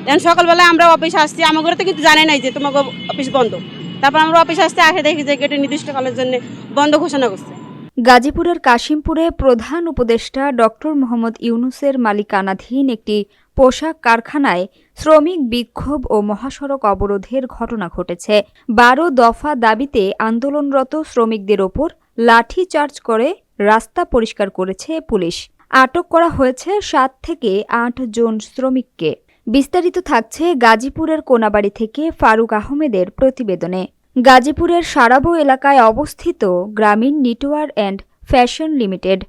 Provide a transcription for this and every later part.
এখন সকালবেলায় আমরা অফিসে আসছি, আমাদের তো কিন্তু জানে নাই যে তোমাকে অফিস বন্ধ। তারপর আমরা অফিসে আসতে আসে দেখি যে গেটে নির্দিষ্টকালের জন্য বন্ধ ঘোষণা করছে। গাজীপুরের কাশিমপুরে প্রধান উপদেষ্টা ডক্টর মোহাম্মদ ইউনূসের মালিকানাধীন একটি পোশাক কারখানায় শ্রমিক বিক্ষোভ ও মহাসড়ক অবরোধের ঘটনা ঘটেছে। ১২ দফা দাবিতে আন্দোলনরত শ্রমিকদের ওপর লাঠিচার্জ করে রাস্তা পরিষ্কার করেছে পুলিশ। আটক করা হয়েছে ৭ থেকে ৮ জন শ্রমিককে। বিস্তারিত থাকছে গাজীপুরের কোনাবাড়ি থেকে ফারুক আহমেদের প্রতিবেদনে। গাজীপুরের সারাবো এলাকায় অবস্থিত গ্রামীণ নিটওয়ার অ্যান্ড ফ্যাশন লিমিটেড।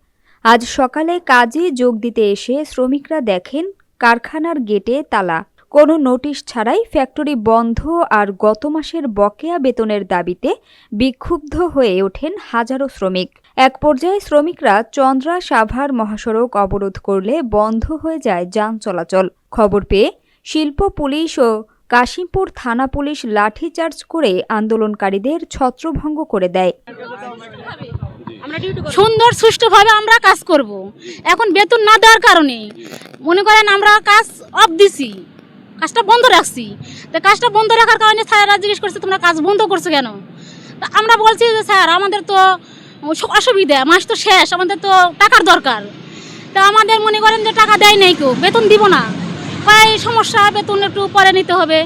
আজ সকালে কাজে যোগ দিতে এসে শ্রমিকরা দেখেন কারখানার গেটে তালা। কোনো নোটিশ ছাড়াই ফ্যাক্টরি বন্ধ আর গত মাসের বকেয়া বেতনের দাবিতে বিক্ষুব্ধ হয়ে ওঠেন হাজারো শ্রমিক। এক পর্যায়ে শ্রমিকরা চন্দ্রা সাভার মহাসড়ক অবরোধ করলে বন্ধ হয়ে যায় যান চলাচল। খবর পেয়ে শিল্প পুলিশ ও কাশিমপুর থানা পুলিশ লাঠিচার্জ করে আন্দোলনকারীদের ছত্রভঙ্গ করে দেয়। সুন্দর সুষ্ঠুভাবে আমরা কাজ করব। এখন বেতন না দেওয়ার কারণে মনে করেন আমরা কাজ অফ দিছি, কাজটা বন্ধ রাখছি। তো কাজটা বন্ধ রাখার কারণে স্যাররা জিজ্ঞেস করছে তোমরা কাজ বন্ধ করছো কেন। তা আমরা বলছি যে স্যার আমাদের তো অসুবিধা, মাস তো শেষ, আমাদের তো টাকার দরকার। তা আমাদের মনে করেন যে টাকা দেয় নাই, কেউ বেতন দিব না, প্রায় সমস্যা, বেতন একটু পরে নিতে হবে।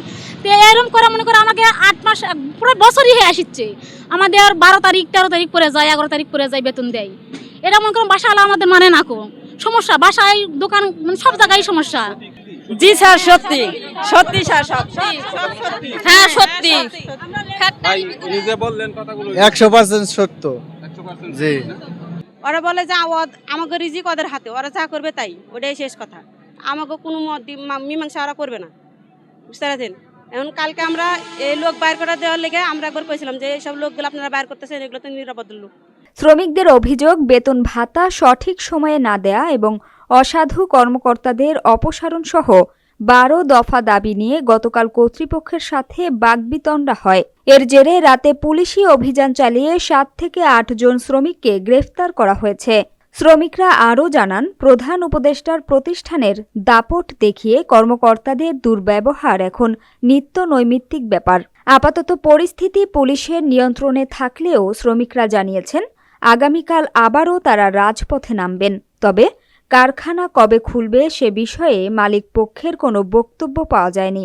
তো এরকম করে মনে করে আমাকে ৮ মাস পুরো বছরই হয়ে আসছে। আমাদের ১২ তারিখ ১৩ তারিখ পরে যায়, ১১ তারিখ পরে যায় বেতন দেয়। এটা মনে করেন বাসাওয়ালা আমাদের মানে না কো সমস্যা, বাসায় দোকান মানে সব জায়গায় সমস্যা। জি স্যার, সত্যি সত্যি স্যার, হ্যাঁ সত্যি। ১০০% সত্য। জি, ওরা বলে যে আমাকে রিজিক ওদের হাতে, ওরা যা করবে তাই, ওটাই শেষ কথা। আমাকে কোনো মীমাংসা ওরা করবে না, বুঝতে পারছেন। এখন কালকে আমরা এই লোক বাইর করে দেওয়ার লেগে আমরা একবার কইছিলাম যে এইসব লোকগুলো আপনারা বাইর করতেছেন, এগুলো তো নিরাপদ লোক। শ্রমিকদের অভিযোগ, বেতন ভাতা সঠিক সময়ে না দেয়া এবং অসাধু কর্মকর্তাদের অপসারণ সহ ১২ দফা দাবি নিয়ে গতকাল কর্তৃপক্ষের সাথে বাকবিতণ্ডা হয়। এর জেরে রাতে পুলিশি অভিযান চালিয়ে ৭ থেকে ৮ জন শ্রমিককে গ্রেফতার করা হয়েছে। শ্রমিকরা আরও জানান, প্রধান উপদেষ্টার প্রতিষ্ঠানের দাপট দেখিয়ে কর্মকর্তাদের দুর্ব্যবহার এখন নিত্য নৈমিত্তিক ব্যাপার। আপাতত পরিস্থিতি পুলিশের নিয়ন্ত্রণে থাকলেও শ্রমিকরা জানিয়েছেন আগামীকাল আবারও তারা রাজপথে নামবেন। তবে কারখানা কবে খুলবে সে বিষয়ে মালিক পক্ষের কোনো বক্তব্য পাওয়া যায়নি।